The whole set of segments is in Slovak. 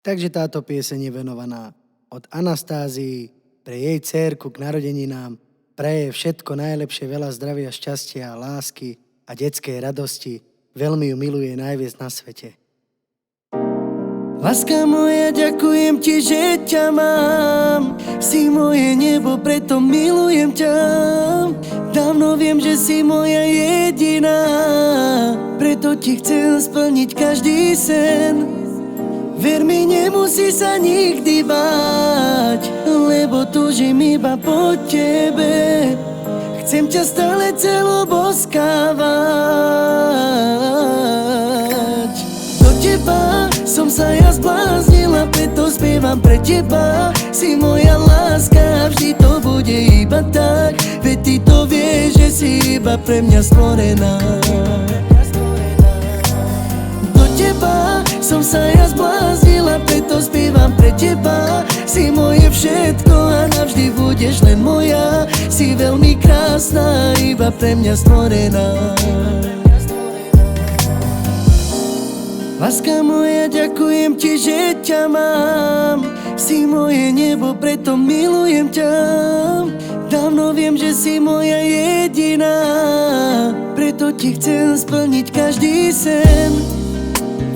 Takže táto pieseň je venovaná od Anastázii pre jej dcérku k narodeninám. Praje všetko najlepšie, veľa zdravia, šťastia, lásky a detskej radosti. Veľmi ju miluje najviac na svete. Láska moja, ďakujem ti, že ťa mám. Si moje nebo, preto milujem ťa. Dávno viem, že si moja jediná, preto ti chcem splniť každý sen. Ver mi, nemusí sa nikdy báť, lebo túžim iba po tebe. Chcem ťa stále celo boskávať. Do teba som sa ja zbláznila, preto spievam pre teba. Si moja láska, vždy to bude iba tak. Veď ty to vieš, že si iba pre mňa stvorená. Do teba som sa ja zbláznila, preto spievam pre teba. Si moje všetko a navždy budeš len moja. Si veľmi krásna, iba pre mňa stvorená. Láska moja, ďakujem ti, že ťa mám. Si moje nebo, preto milujem ťa. Dávno viem, že si moja jediná, preto ti chcem splniť každý sen.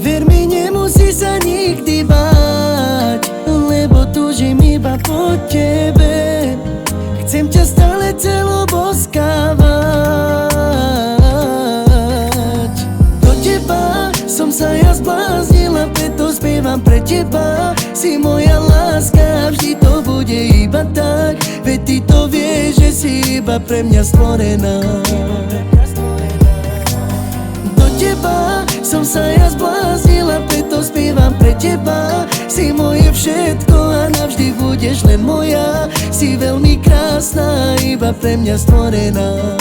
Ver mi, nemusí sa nikdy báť, lebo túžim iba po tebe. Chcem ťa stále celo boskávať. Do teba som sa ja zbláznila, preto spievam pre teba. Si moja láska, vždy to bude iba tak. Veď ty to vieš, že si iba pre mňa stvorená. Do teba som sa ja zbláznila, preto spievam pre teba. Si moje všetko a navždy budeš len moja. Si veľmi krásna, iba pre mňa stvorená.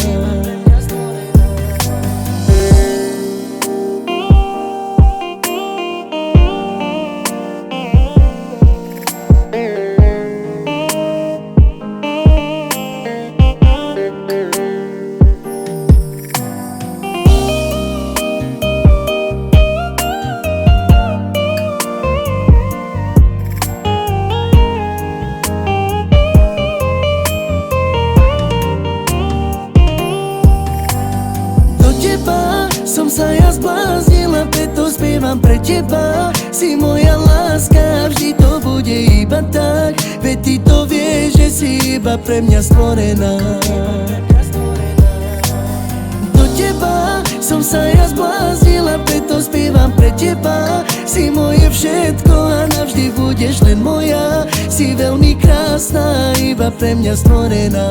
Som sa ja zbláznila, preto spievam pre teba. Si moja láska, vždy to bude iba tak. Veď ty to vieš, že si iba pre mňa stvorená. Do teba som sa ja zbláznila, preto spievam pre teba. Si moje všetko a navždy budeš len moja. Si veľmi krásna, iba pre mňa stvorená.